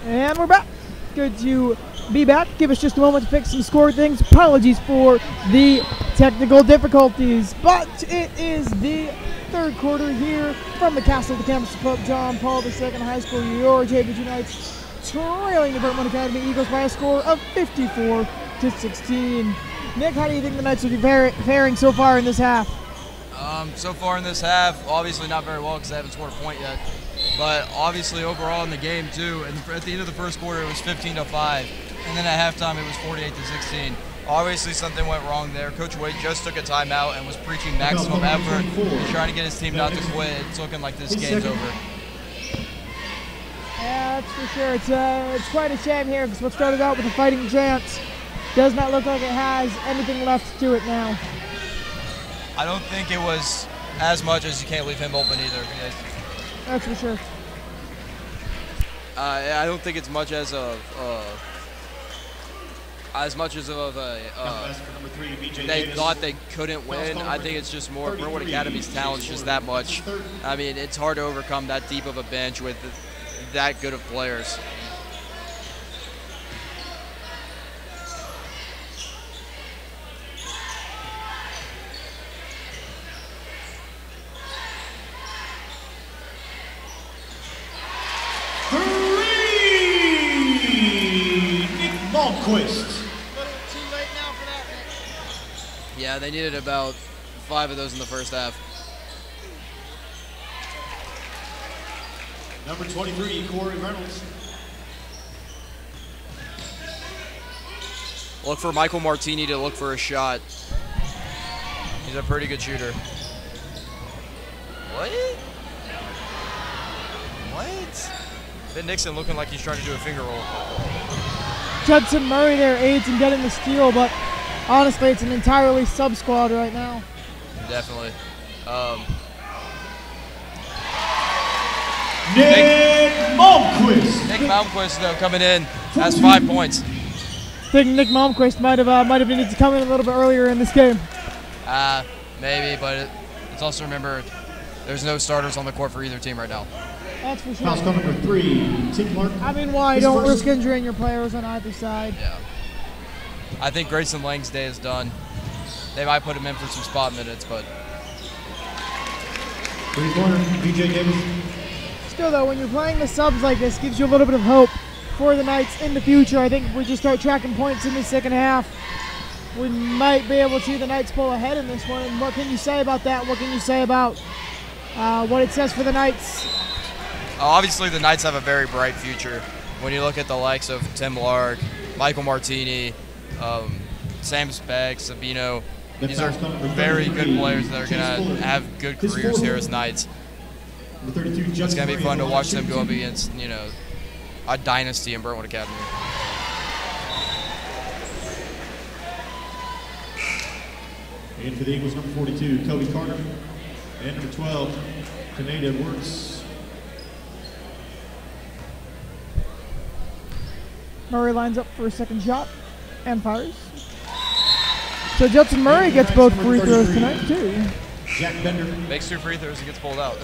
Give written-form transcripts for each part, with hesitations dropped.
And we're back. Good to be back. Give us just a moment to fix some score things. Apologies for the technical difficulties, but it is the third quarter here from the Castle of the Campus of John Paul II High School. Your JPII Knights trailing the Brentwood Academy Eagles by a score of 54-16. Nick, how do you think the Knights will be faring so far in this half? So far in this half, obviously not very well because they haven't scored a point yet. But obviously overall in the game too, and at the end of the first quarter it was 15-5, and then at halftime it was 48-16. Obviously something went wrong there. Coach Wade just took a timeout and was preaching maximum effort and trying to get his team not to quit. It's looking like this game's over. Yeah, that's for sure. It's quite a shame here because what started out with a fighting chance does not look like it has anything left to it now. I don't think it was as much as you can't leave him open either. That's for sure. I don't think it's much as they thought they couldn't win. I think it's just more Brentwood Academy's talent's just that much. I mean, it's hard to overcome that deep of a bench with that good of players. Yeah, they needed about 5 of those in the first half. Number 23, Corey Reynolds. Look for Michael Martini to look for a shot. He's a pretty good shooter. What? What? Ben Nixon looking like he's trying to do a finger roll. Judson Murray there aids in getting the steal, but honestly, it's an entirely sub-squad right now. Definitely. Nick Malmquist. Nick Malmquist, though, coming in, has 5 points. I think Nick Malmquist might have needed to come in a little bit earlier in this game. Maybe, but it's also, remember, there's no starters on the court for either team right now. That's for sure. Foul number 3, Tim Mark. I mean, why? Don't risk injuring your players on either side. Yeah. I think Grayson Lang's day is done. They might put him in for some spot minutes, but. 3-corner, BJ Davis. Still, though, when you're playing the subs like this, gives you a little bit of hope for the Knights in the future. I think if we just start tracking points in the second half, we might be able to see the Knights pull ahead in this one. And what can you say about that? What can you say about what it says for the Knights? Obviously, the Knights have a very bright future. When you look at the likes of Tim Lark, Michael Martini, Sam Spag, Sabino, these are very good players that are going to have good careers here as Knights. It's going to be fun to watch them go up against, you know, a dynasty in Brentwood Academy. And for the Eagles, number 42, Kobe Carter. And number 12, Sinead Edwards. Murray lines up for a second shot and fires. So Judson Murray gets both free throws tonight, too. Jack Bender makes 2 free throws and gets pulled out.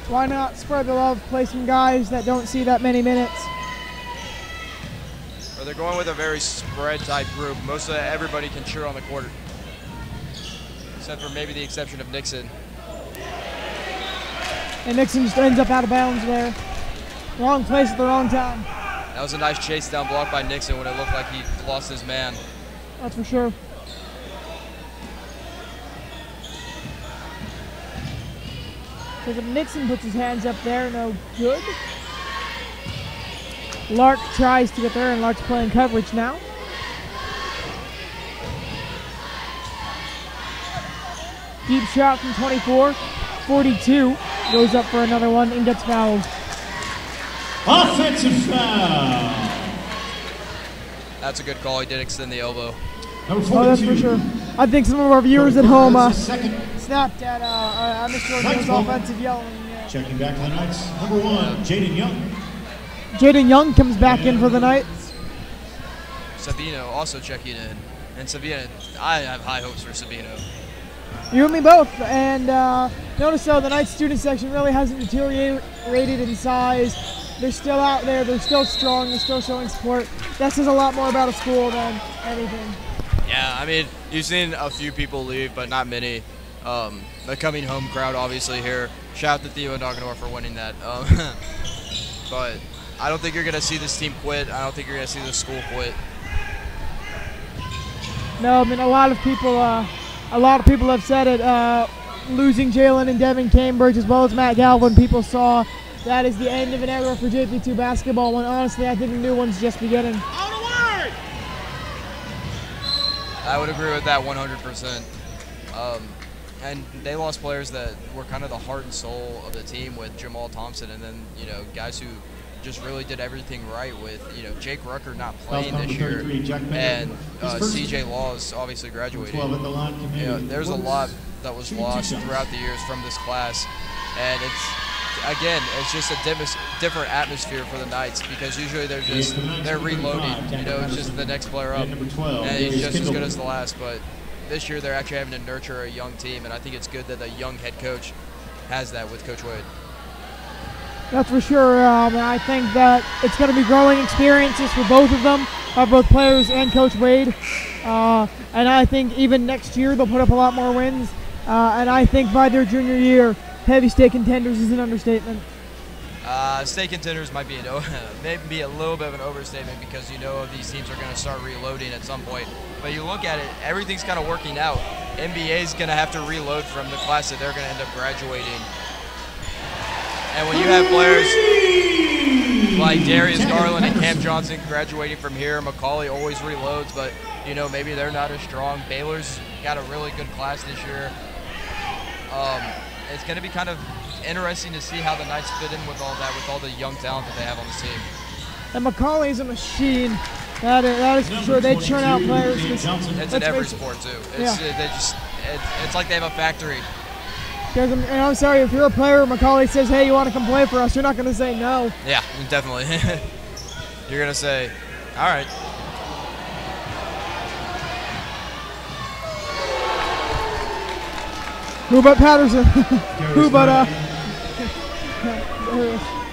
Why not spread the love, play some guys that don't see that many minutes? Or they're going with a very spread-type group. Most of everybody can shoot on the court, except for maybe the exception of Nixon. And Nixon just ends up out of bounds there. Wrong place at the wrong time. That was a nice chase down block by Nixon when it looked like he lost his man. That's for sure. So Nixon puts his hands up there, no good. Lark tries to get there, and Lark's playing coverage now. Deep shot from 24, 42. Goes up for another one and gets fouled. Offensive foul. That's a good call. He did extend the elbow. Oh, that's for sure. I think some of our viewers at home snapped at Mr. O'Neill's offensive yelling. Checking back for the Knights. Number 1, Jaden Young. Jaden Young comes back in for the Knights. Sabino also checking in. And Sabino, I have high hopes for Sabino. You and me both. And notice though, the Knights student section really hasn't deteriorated in size. They're still out there. They're still strong. They're still showing support. That says a lot more about a school than anything. Yeah, I mean, you've seen a few people leave, but not many. The coming home crowd, obviously, here. Shout out to Theo and Doganor for winning that. But I don't think you're going to see this team quit. I don't think you're going to see this school quit. No, I mean, a lot of people have said it. Losing Jalen and Devin Cambridge as well as Matt Galvin, people saw that is the end of an era for JPII basketball, when honestly I think the new one's just beginning. I would agree with that 100%. And they lost players that were kind of the heart and soul of the team with Jamal Thompson, and then, you know, guys who just really did everything right with, you know, Jake Rucker not playing this year, and CJ Laws obviously graduating. You know, there's a lot that was lost throughout the years from this class, and it's just a different atmosphere for the Knights, because usually they're reloading. You know, it's just the next player up, and he's just as good as the last. But this year they're actually having to nurture a young team, and I think it's good that the young head coach has that with Coach Wade. That's for sure. I think that it's going to be growing experiences for both of them, both players and Coach Wade. And I think even next year they'll put up a lot more wins. And I think by their junior year, heavy state contenders is an understatement. State contenders might be maybe a little bit of an overstatement, because you know these teams are going to start reloading at some point. But you look at it, everything's kind of working out. NBA is going to have to reload from the class that they're going to end up graduating. And when you have players like Darius Garland and Cam Johnson graduating from here, Macaulay always reloads, but you know, maybe they're not as strong. Baylor's got a really good class this year. It's going to be kind of interesting to see how the Knights fit in with all that, with all the young talent that they have on this team. And Macaulay's a machine. That is for sure. They churn out players. It's in every sport too. It's like they have a factory. Because I'm sorry, if you're a player, Macaulay says, "Hey, you want to come play for us?" You're not going to say no. Yeah, definitely. You're going to say, "All right." Who but Patterson? Who but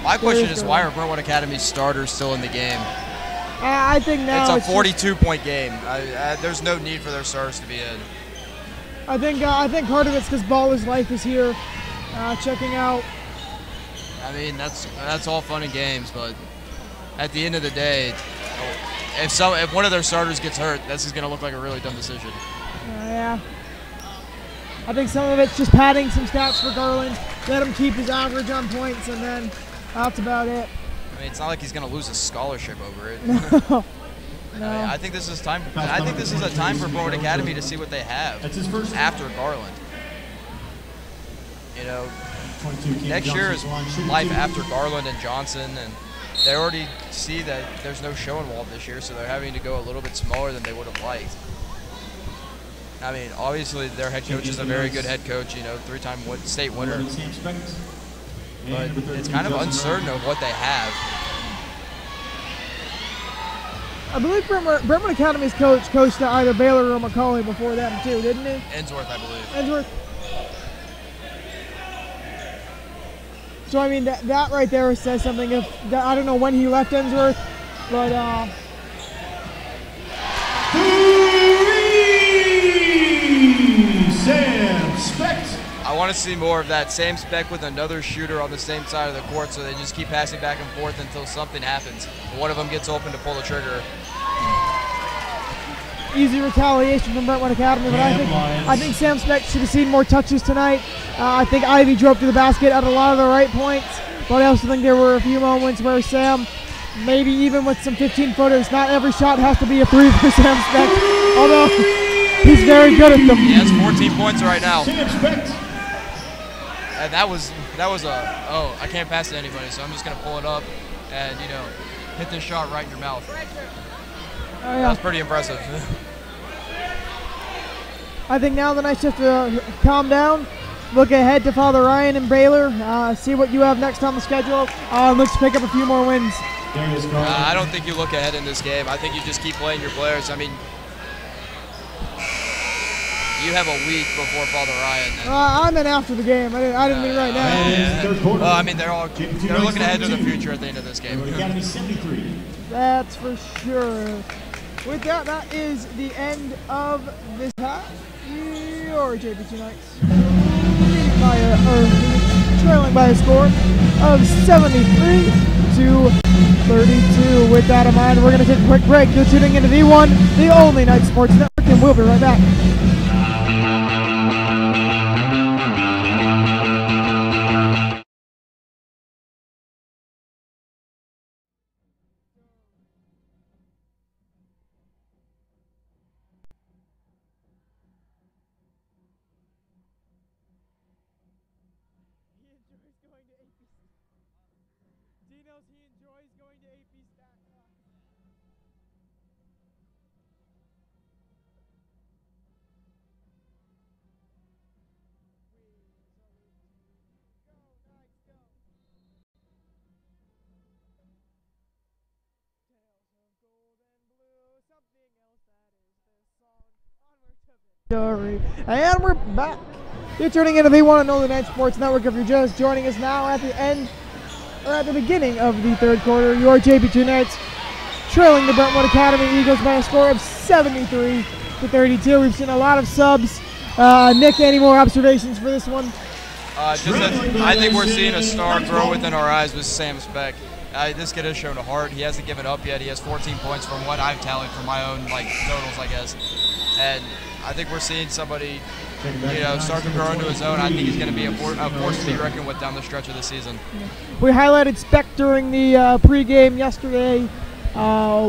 My question is, why are Brentwood Academy's starters still in the game? I think now it's a 42-point game. There's no need for their stars to be in. I think part of it's because Baller's Life is here, checking out. I mean, that's all fun and games, but at the end of the day, if one of their starters gets hurt, this is going to look like a really dumb decision. Yeah. I think some of it's just padding some stats for Garland, let him keep his average on points, and then that's about it. I mean, it's not like he's going to lose a scholarship over it. No. No. I think this is time. I think this is a time for Brentwood Academy to see what they have after Garland. You know, next year is life after Garland and Johnson, and they already see that there's no show involved this year, so they're having to go a little bit smaller than they would have liked. I mean, obviously their head coach is a very good head coach, you know, 3-time state winner. But it's kind of uncertain of what they have. I believe Brentwood Academy's coach coached at either Baylor or Macaulay before them too, didn't he? Ensworth, I believe. Ensworth. So I mean that right there says something. I don't know when he left Ensworth, but Sam Specht. I want to see more of that. Sam Specht with another shooter on the same side of the court, so they just keep passing back and forth until something happens. One of them gets open to pull the trigger. Easy retaliation from Brentwood Academy, but I think Sam Specht should have seen more touches tonight. I think Ivy drove to the basket at a lot of the right points, but I also think there were a few moments where Sam, maybe even with some 15-footers, not every shot has to be a three for Sam Specht, although he's very good at them. He has 14 points right now. And that was I can't pass it to anybody, so I'm just going to pull it up and, you know, hit this shot right in your mouth. Oh, yeah. That was pretty impressive. I think now the Knights have to calm down, look ahead to Father Ryan and Baylor, see what you have next on the schedule, and let's pick up a few more wins. I don't think you look ahead in this game. I think you just keep playing your players. I mean, you have a week before Father Ryan. I meant after the game. I didn't mean right now. Yeah. Well, I mean, they're looking ahead to the future at the end of this game. Academy 73. That's for sure. With that, that is the end of this half. Your JPII Knights trailing by a score of 73 to 32. With that in mind, we're going to take a quick break. You're tuning into V1, the only night sports network, and we'll be right back. He enjoys going to AP Stat Class. And we're back. You're tuning into V1 and the Night Sports Network. If you're just joining us now at the end, or at the beginning of the third quarter, your JPII Knights trailing the Brentwood Academy Eagles by a score of 73 to 32. We've seen a lot of subs. Nick, any more observations for this one? I think we're seeing a star grow within our eyes with Sam Speck. This kid has shown a heart. He hasn't given up yet. He has 14 points from what I've tallied from my own totals, I guess. And I think we're seeing somebody, start to grow into his own. I think he's going to be a force to be reckoned with down the stretch of the season. We highlighted Speck during the pregame yesterday.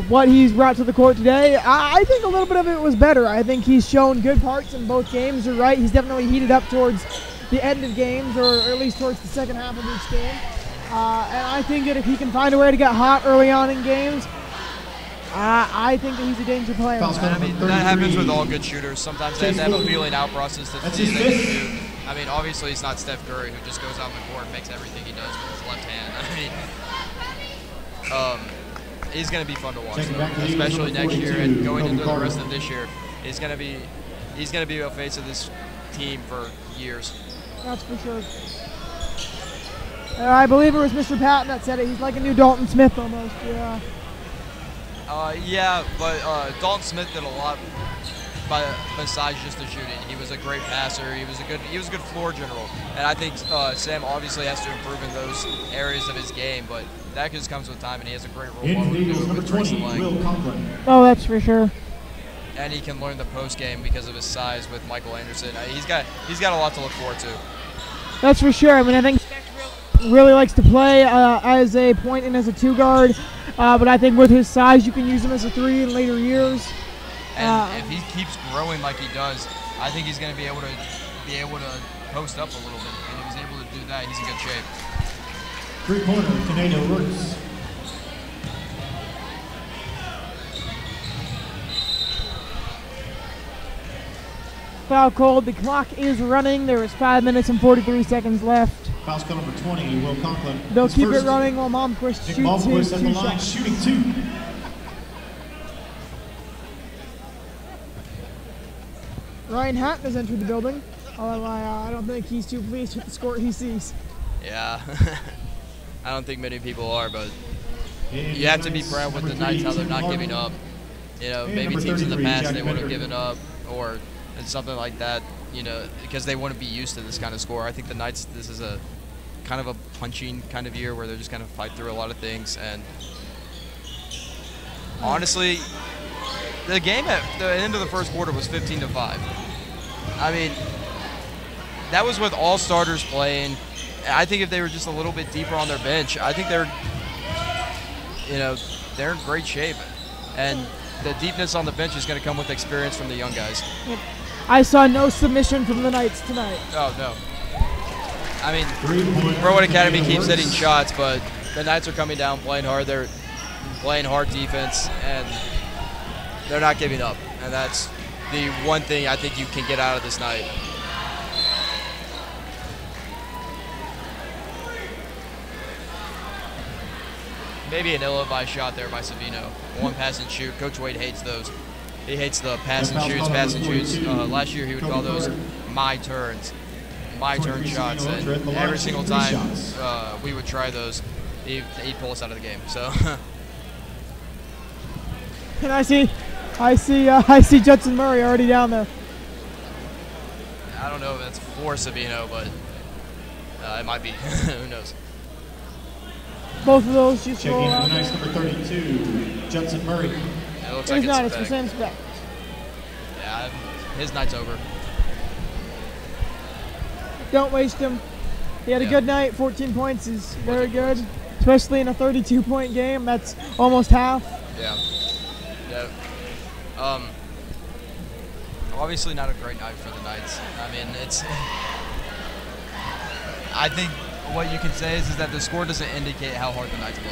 What he's brought to the court today, I think a little bit of it was better. I think he's shown good parts in both games. You're right. He's definitely heated up towards the end of games, or at least towards the second half of each game. And I think that if he can find a way to get hot early on in games, I think that he's a danger player. I mean, that happens with all good shooters. Sometimes they have to have a feeling out process to see they can shoot. I mean, obviously he's not Steph Curry, who just goes out on the court and makes everything he does with his left hand. I mean, he's going to be fun to watch, though, especially next year and going into the rest of this year. He's going to be a face of this team for years. That's for sure. I believe it was Mr. Patton that said it. He's like a new Dalton Smith almost. Yeah. Yeah, but Dalton Smith did a lot besides just the shooting. He was a great passer. He was a good floor general. And I think Sam obviously has to improve in those areas of his game, but that just comes with time, and he has a great role model to do it with Grace and Lang. Oh, that's for sure. And he can learn the post game because of his size with Michael Anderson. He's got a lot to look forward to. That's for sure. I mean, I think really likes to play as a point and as a two guard, but I think with his size, you can use him as a three in later years. And if he keeps growing like he does, I think he's going to be able to post up a little bit. And if he's able to do that, he's in good shape. Three-pointer, Canado Roots. Foul called. The clock is running. There is 5 minutes and 43 seconds left. Foul call number 20, Will Conklin. They'll keep it running while Malmquist shoots Malmquist at the two line, shots. shooting two. Ryan Hatton has entered the building. Although I don't think he's too pleased with the score he sees. Yeah, I don't think many people are, but you have to be proud with the Knights how they're not giving up. Maybe teams in the past they would have given up or something like that, because they wouldn't be used to this kind of score. I think the Knights, this is a kind of a punching kind of year where they're just going to fight through a lot of things. And honestly, the game at the end of the first quarter was 15-5. I mean, that was with all starters playing. I think if they were just a little bit deeper on their bench, I think they're in great shape. And the deepness on the bench is going to come with experience from the young guys. I saw no submission from the Knights tonight. Oh, no. I mean, Brentwood Academy keeps hitting shots, but the Knights are coming down, playing hard. They're playing hard defense, and they're not giving up. And that's the one thing I think you can get out of this night. Maybe an ill-advised shot there by Savino. One pass and shoot. Coach Wade hates those. he hates the pass and shoots. Last year he would call those my turn shots, and every single time we would try those, he'd pull us out of the game. So. And I see Judson Murray already down there. I don't know if that's for Sabino, but it might be. Who knows? Both of those just checking roll out. Nice number 32, Judson Murray. It looks like it's for Sam Speck. Yeah, his night's over. Don't waste him. He had a good night. 14 points is very good, especially in a 32-point game. That's almost half. Yeah. Obviously not a great night for the Knights. I mean, I think what you can say is that the score doesn't indicate how hard the Knights play.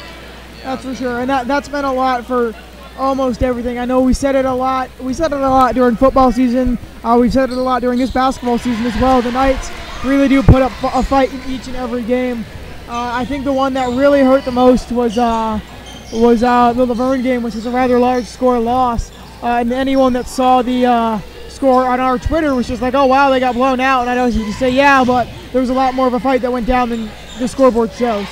That's for sure, and that's meant a lot for almost everything. I know we said it a lot. We said it a lot during football season. We've said it a lot during this basketball season as well. The Knights really do put up a fight in each and every game. I think the one that really hurt the most was the Laverne game, which was a rather large score loss. And anyone that saw the score on our Twitter was just like, oh, wow, they got blown out. And I know you can say, yeah, but there was a lot more of a fight that went down than the scoreboard shows.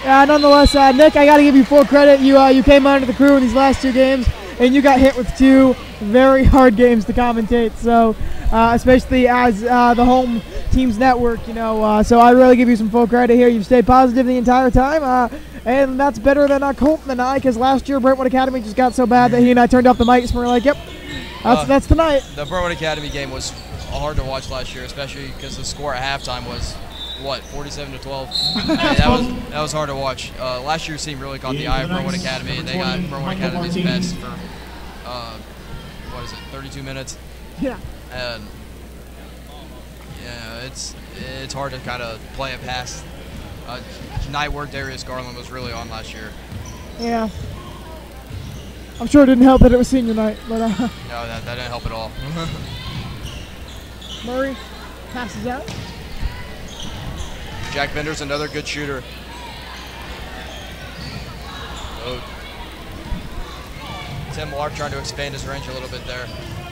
Yeah, nonetheless, Nick, I got to give you full credit. You came under the crew in these last two games, and you got hit with two very hard games to commentate. So, especially as the home team's network, so I really give you some full credit here. You've stayed positive the entire time, and that's better than Colton and I, because last year Brentwood Academy just got so bad that he and I turned off the mics and we were like, yep, that's tonight. The Brentwood Academy game was hard to watch last year, especially because the score at halftime was, 47-12. I mean, that was hard to watch. Last year's team really caught the eye of Brentwood Academy, and they got Brentwood Academy's best for 32 minutes. Yeah. And yeah, it's hard to kind of play it past. Night where Darius Garland was really on last year. Yeah. I'm sure it didn't help that it was senior night, but no, that didn't help at all. Murray passes out. Jack Bender's another good shooter. Oh. Tim Lark trying to expand his range a little bit there.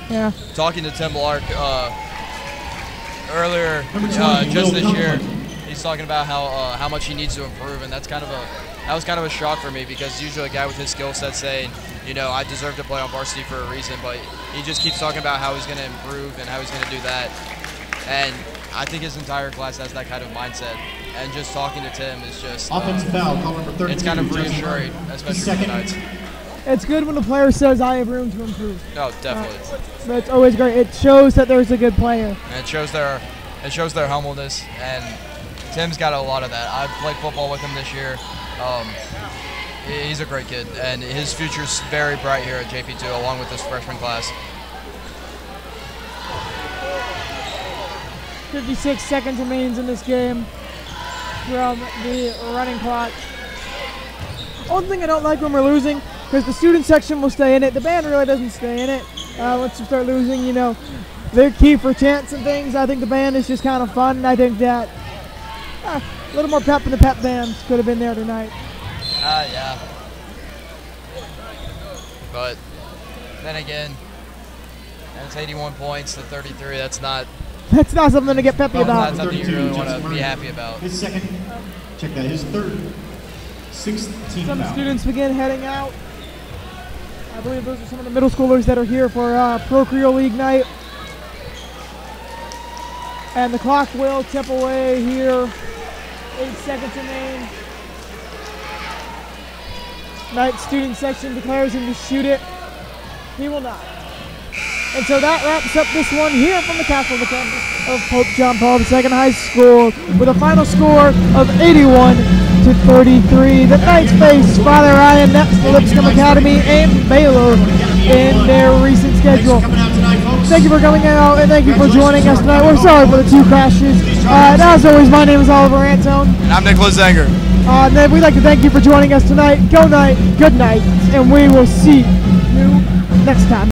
Yeah. Talking to Tim Lark earlier, just this year, he's talking about how much he needs to improve, and that was kind of a shock for me, because usually a guy with his skill set saying, I deserve to play on varsity for a reason, but he just keeps talking about how he's going to improve and how he's going to do that. And I think his entire class has that kind of mindset, and just talking to Tim is just offensive foul, call number 32. It's kind of reassuring, especially for the Knights. It's good when the player says, I have room to improve. Oh, definitely. That's always great. It shows that there's a good player. And it shows their humbleness, and Tim's got a lot of that. I've played football with him this year. He's a great kid, and his future's very bright here at JPII, along with this freshman class. 56 seconds remains in this game from the running clock. Only thing I don't like when we're losing, because the student section will stay in it. The band really doesn't stay in it. Once you start losing, they're key for chants and things. I think the band is just kind of fun, and I think that a little more pep in the pep band could have been there tonight. Yeah. But then again, that's 81 points to 33. That's not something to get peppy about. That's something you really want to be happy about. His second, check that, his third, 16 Some foul. students begin heading out. I believe those are some of the middle schoolers that are here for Pro Creole League night. And the clock will tip away here. 8 seconds remain. Knight student section declares him to shoot it. He will not. And so that wraps up this one here from the castle of the campus of Pope John Paul II High School with a final score of 81-33. The Knights face Father Ryan, next to Lipscomb Academy and Baylor in their recent schedule. Thank you for coming out, and thank you for joining us tonight. We're sorry for the two crashes. And as always, my name is Oliver Antone. And I'm Nicholas Zanger. And then we'd like to thank you for joining us tonight. Go night, good night, and we will see you next time.